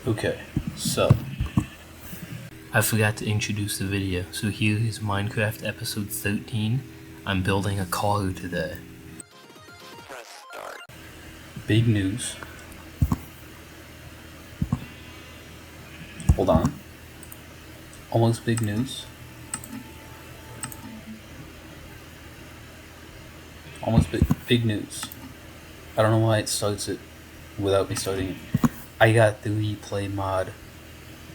Okay, so I forgot to introduce the video, so here is Minecraft episode 13. I'm building a car today. Press start. Big news. Hold on. Almost big news. Almost big news. I don't know why it starts it without me starting it. I got the replay mod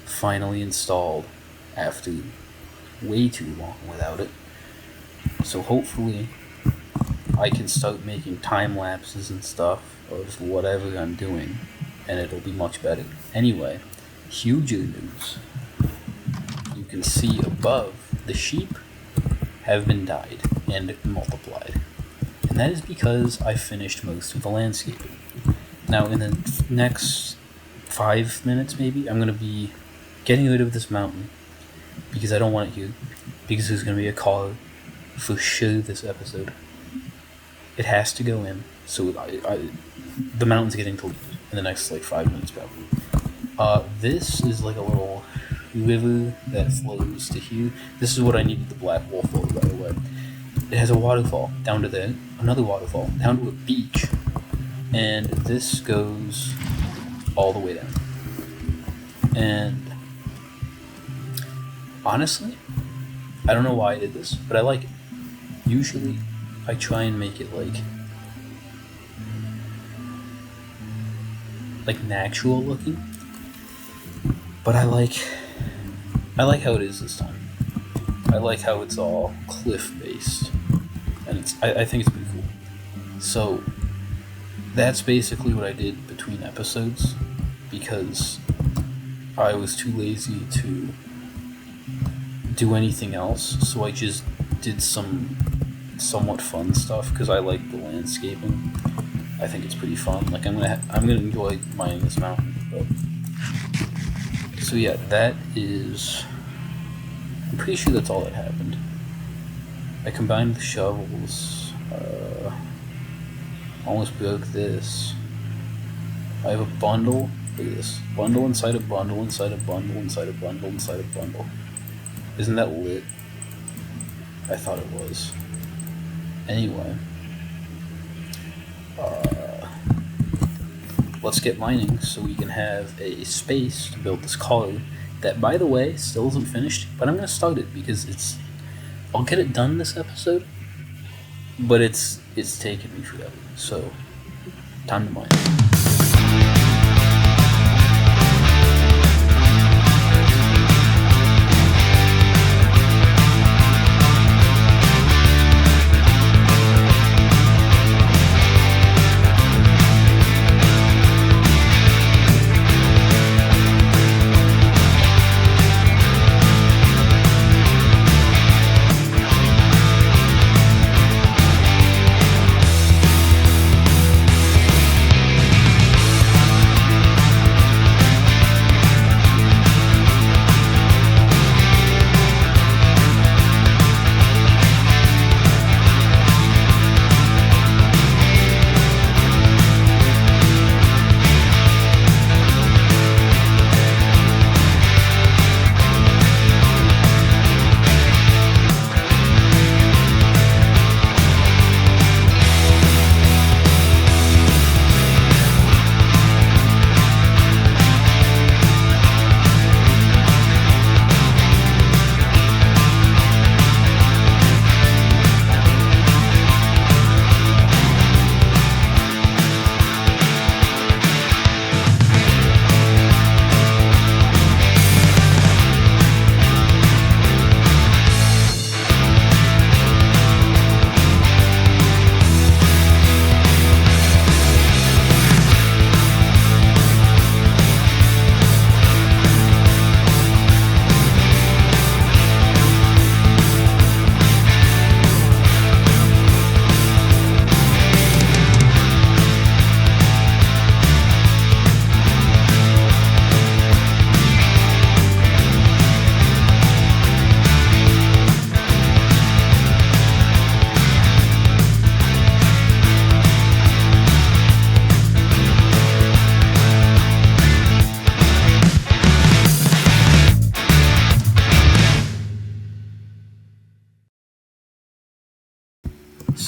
finally installed after way too long without it. So hopefully I can start making time lapses and stuff of whatever I'm doing and it'll be much better. Anyway, huger news. You can see above the sheep have been dyed and multiplied. And that is because I finished most of the landscaping. Now in the next 5 minutes maybe, I'm going to be getting rid of this mountain because I don't want it here, because there's going to be a car for sure this episode. It has to go in, so the mountain's getting to leave in the next 5 minutes probably. This is like a little river that flows to here. This is what I needed the black wolf for, by the way. It has a waterfall down to there, another waterfall down to a beach, and this goes all the way down. And honestly, I don't know why I did this, but I like it. Usually I try and make it like natural looking, but I like how it is this time. I like how it's all cliff based, and I think it's pretty cool. So that's basically what I did between episodes, because I was too lazy to do anything else, so I just did some somewhat fun stuff because I like the landscaping. I think it's pretty fun. I'm gonna enjoy mining this mountain. But so yeah, that is. I'm pretty sure that's all that happened. I combined the shovels. Almost broke this. I have a bundle. Look at this. Bundle inside a bundle inside a bundle inside a bundle inside a bundle. Isn't that lit? I thought it was. Anyway. Let's get mining so we can have a space to build this car that, by the way, still isn't finished, but I'm going to start it because I'll get it done this episode, but it's taken me forever. So, time to mine.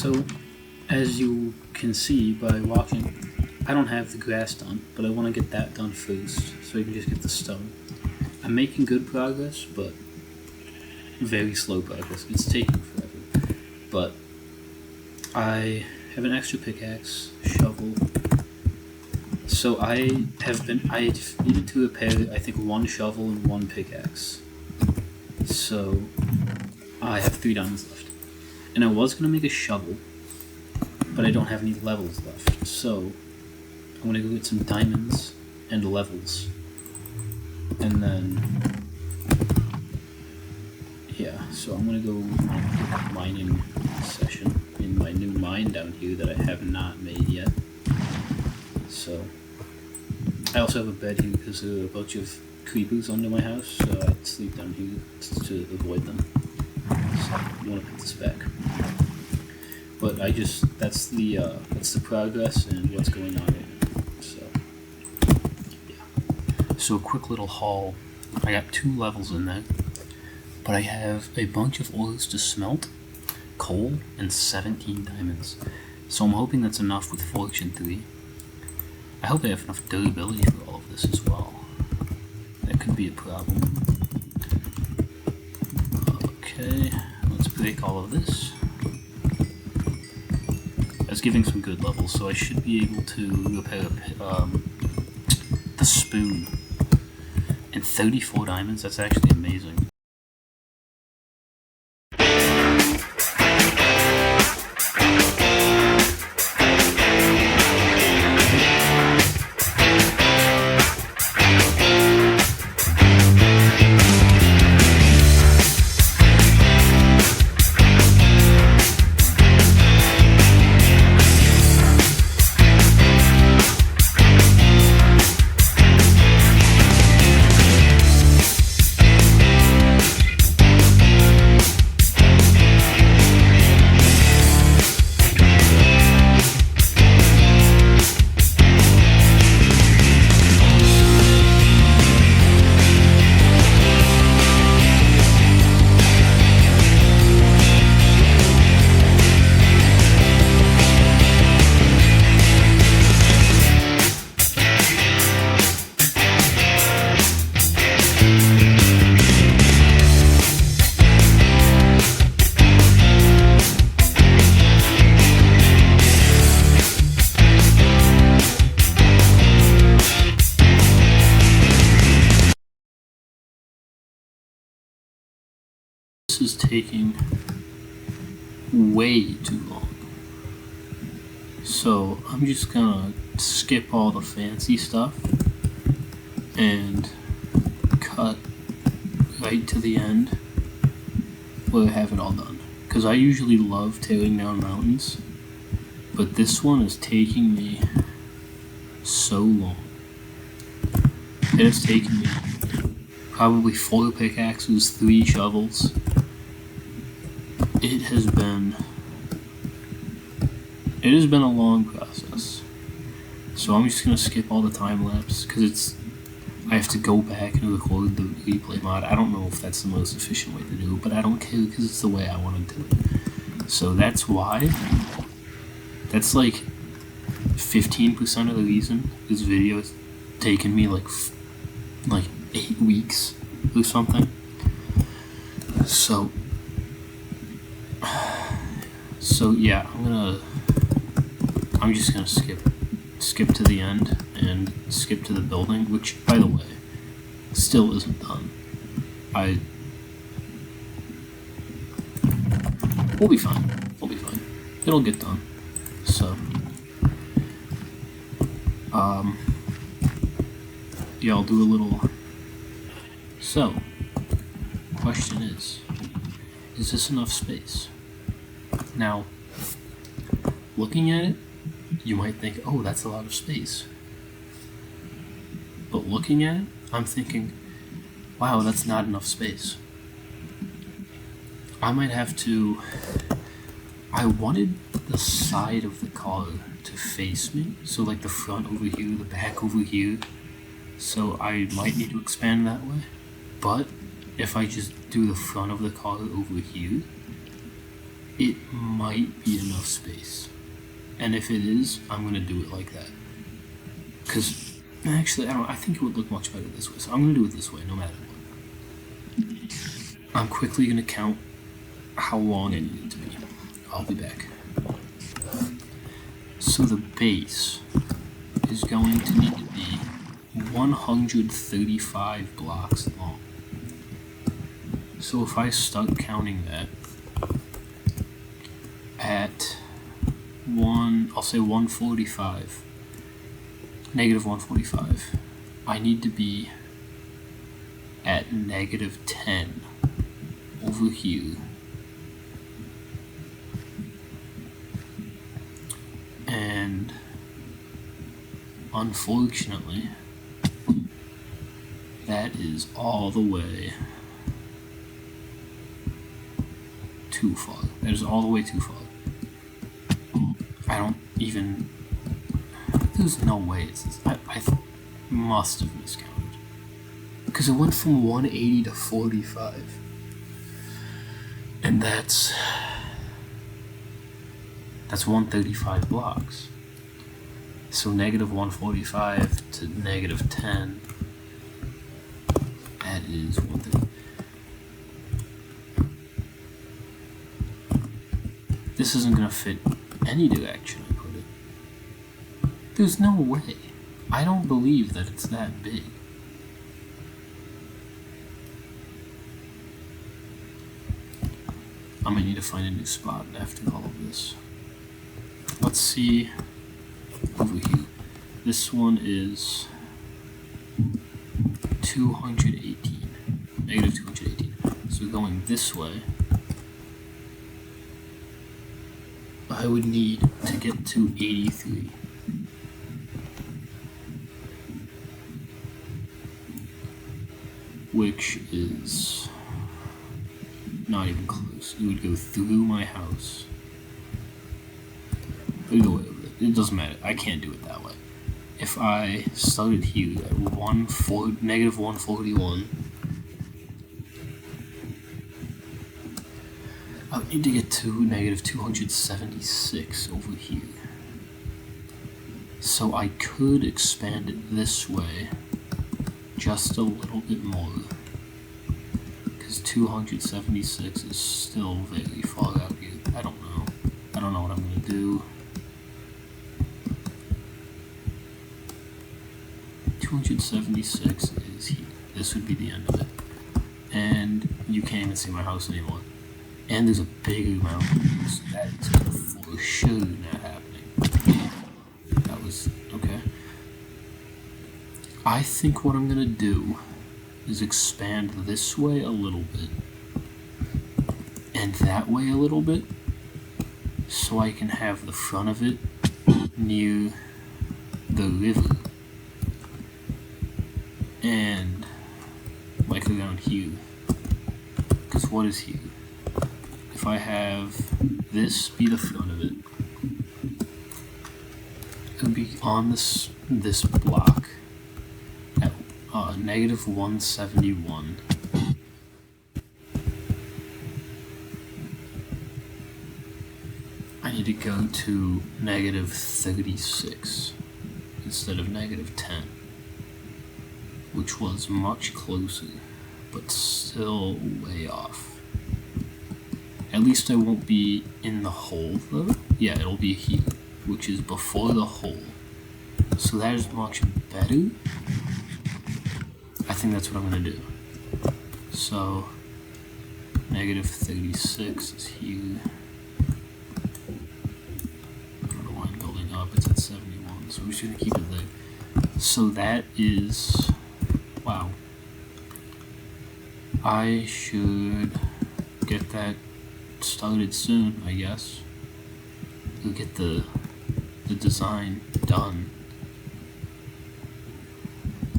So, as you can see by watching, I don't have the grass done, but I want to get that done first, so I can just get the stone. I'm making good progress, but very slow progress. It's taking forever. But I have an extra pickaxe, shovel. So I've needed to repair, I think, 1 shovel and 1 pickaxe. So I have 3 diamonds left. And I was going to make a shovel, but I don't have any levels left. So I'm going to go get some diamonds and levels. And then, yeah, so I'm going to go on a mining session in my new mine down here that I have not made yet. So I also have a bed here because there are a bunch of creepers under my house, so I sleep down here to avoid them. So I want to put this back. But that's the progress and what's going on right now. So yeah. So a quick little haul. I got 2 levels in there, but I have a bunch of ores to smelt, coal, and 17 diamonds. So I'm hoping that's enough with Fortune 3. I hope I have enough durability for all of this as well. That could be a problem. Okay, let's break all of this. That's giving some good levels, so I should be able to repair the spoon. And 34 diamonds, that's actually amazing. This is taking way too long. So I'm just gonna skip all the fancy stuff and cut right to the end where I have it all done. Because I usually love tearing down mountains, but this one is taking me so long. It has taken me probably 4 pickaxes, 3 shovels. It has been a long process. So I'm just gonna skip all the time lapse because I have to go back and record the replay mod. I don't know if that's the most efficient way to do it, but I don't care because it's the way I want to do it. So that's why. That's like 15% of the reason this video has taken me like 8 weeks or something. So yeah, I'm just gonna skip to the end and skip to the building, which, by the way, still isn't done. We'll be fine. It'll get done. So, yeah, I'll do a little. So, question is this enough space? Now, looking at it, you might think, oh, that's a lot of space. But looking at it, I'm thinking, wow, that's not enough space. I might have to. I wanted the side of the car to face me, so like the front over here, the back over here. So I might need to expand that way. But if I just do the front of the car over here, it might be enough space. And if it is, I'm gonna do it like that. Because, actually, I think it would look much better this way. So I'm gonna do it this way, no matter what. I'm quickly gonna count how long I need it to be. I'll be back. So the base is going to need to be 135 blocks long. So if I start counting that at I'll say 145, negative 145, I need to be at negative 10 over here. And unfortunately, that is all the way too far. That is all the way too far. I don't even... There's no way it's this. I must have miscounted. Because it went from 180 to 45. And that's 135 blocks. So negative 145 to negative 10, that is 130. This isn't going to fit any direction I put it. There's no way. I don't believe that it's that big. I'm going to need to find a new spot after all of this. Let's see over here. This one is 218, negative 218. So going this way, I would need to get to 83. Which is not even close. It would go through my house. It doesn't matter. I can't do it that way. If I started here at negative 141, I would need to get to negative 276 over here. So I could expand it this way just a little bit more. Because 276 is still very far out here. I don't know. I don't know what I'm going to do. 276 is here. This would be the end of it. And you can't even see my house anymore. And there's a bigger mountain, so that is for sure not happening. That was, okay. I think what I'm gonna do is expand this way a little bit, and that way a little bit, so I can have the front of it near the river. And like around here. Because what is here? If I have this be the front of it, it would be on this block at negative 171. I need to go to negative 36 instead of negative 10. Which was much closer, but still way off. At least I won't be in the hole, though. Yeah, it'll be here, which is before the hole. So that is much better. I think that's what I'm going to do. So, negative 36 is here. I don't know why I'm building up. It's at 71, so we're just going to keep it there. So that is... Wow. I should get that started soon, I guess. We'll get the design done.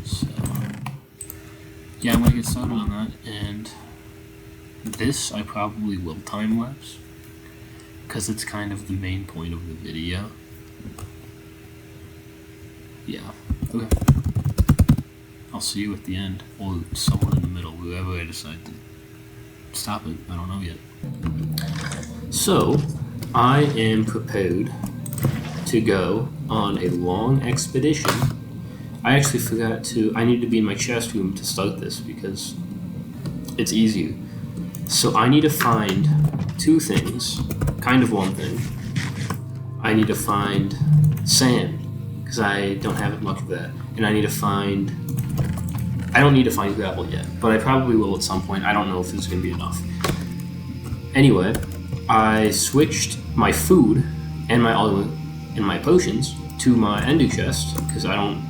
So, yeah, I'm gonna get started on that, and this I probably will time-lapse, because it's kind of the main point of the video. Yeah, okay. I'll see you at the end, or somewhere in the middle, wherever I decide to stop it. I don't know yet. So, I am prepared to go on a long expedition. I actually forgot to. I need to be in my chest room to start this because it's easier. So, I need to find two things, kind of one thing. I need to find sand because I don't have much of that. And I need to find. I don't need to find gravel yet, but I probably will at some point. I don't know if there's going to be enough. Anyway, I switched my food and my potions to my ender chest because I don't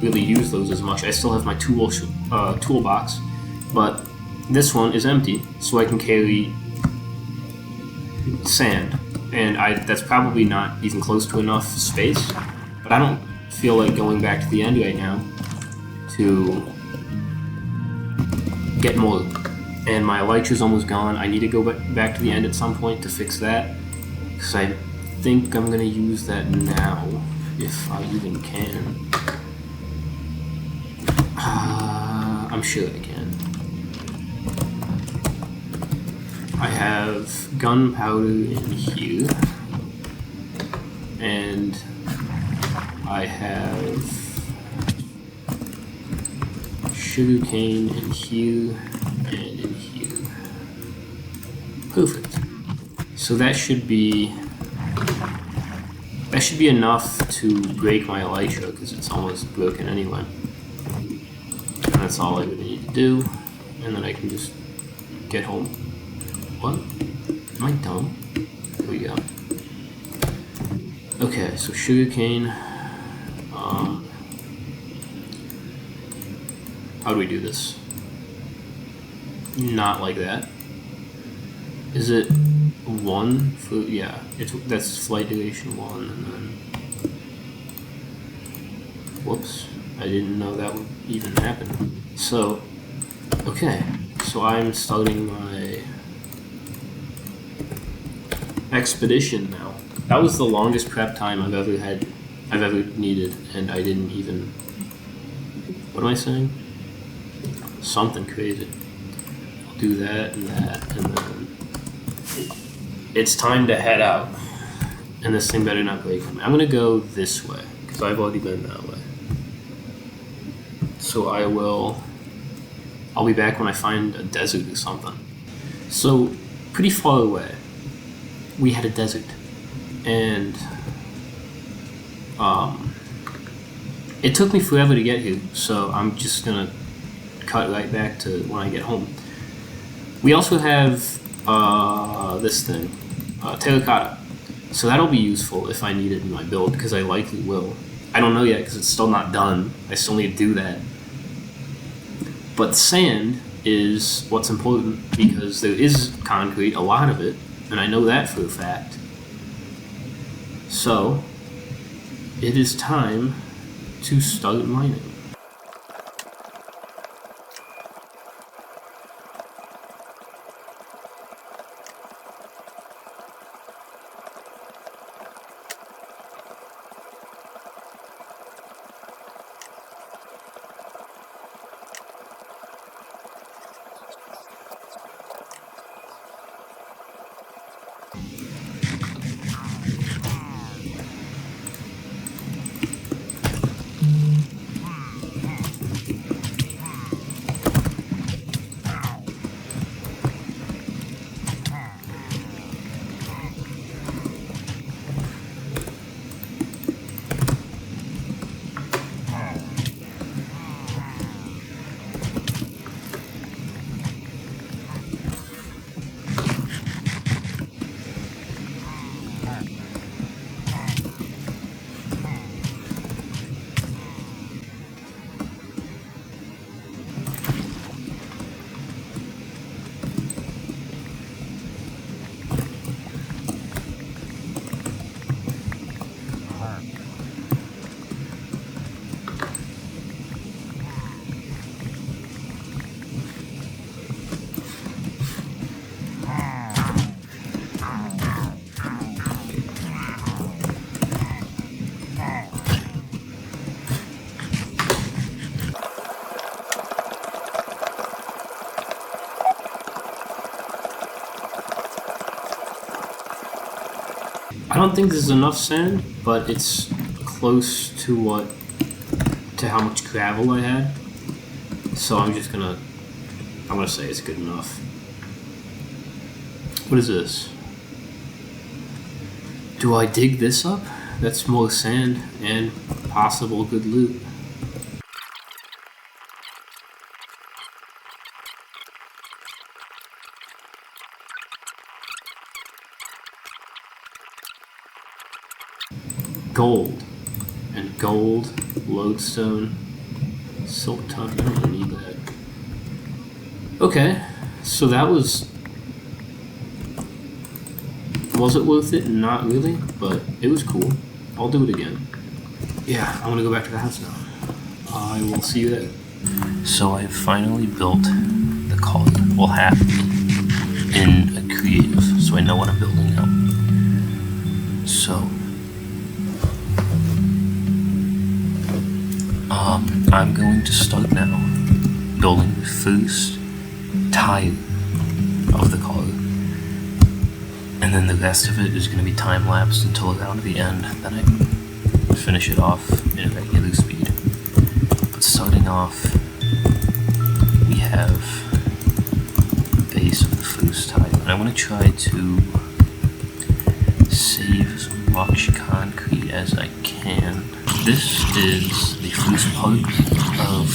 really use those as much. I still have my toolbox, but this one is empty, so I can carry sand, and that's probably not even close to enough space. But I don't feel like going back to the end right now to get more. And my elytra's almost gone. I need to go back to the end at some point to fix that, because I think I'm gonna use that now, if I even can. I'm sure I can. I have gunpowder in here, and I have sugarcane in here and in here. Perfect. So that should be enough to break my elytra because it's almost broken anyway. And that's all I really need to do, and then I can just get home. What? Am I dumb? Here we go. Okay, so sugarcane. How do we do this? Not like that. Is it 1 for, yeah, that's flight duration 1, and then, whoops, I didn't know that would even happen. So, okay, so I'm starting my expedition now. That was the longest prep time I've ever needed, and I didn't even, what am I saying? Something crazy. I'll do that, and then it's time to head out. And this thing better not break for me. I'm gonna go this way, because I've already been that way. So I'll be back when I find a desert or something. So, pretty far away, we had a desert. And, it took me forever to get here, so I'm just gonna cut right back to when I get home. We also have this thing, terracotta. So that'll be useful if I need it in my build, because I likely will. I don't know yet because it's still not done. I still need to do that. But sand is what's important because there is concrete, a lot of it, and I know that for a fact. So it is time to start mining. I don't think this is enough sand, but it's close to how much gravel I had. So I'm gonna say it's good enough. What is this? Do I dig this up? That's more sand and possible good loot. Gold. And gold, lodestone, silk tongue. I don't really need that. Okay, so that was it worth it? Not really, but it was cool. I'll do it again. Yeah, I'm gonna go back to the house now. I will see you there. So I've finally built the color, well, half in a creative, so I know what I'm building now. So I'm going to start now building the first tile of the color, and then the rest of it is going to be time-lapsed until around the end, then I can finish it off in a regular speed. But starting off, we have the base of the first tile, and I want to try to save as much concrete as I can. This is the first part of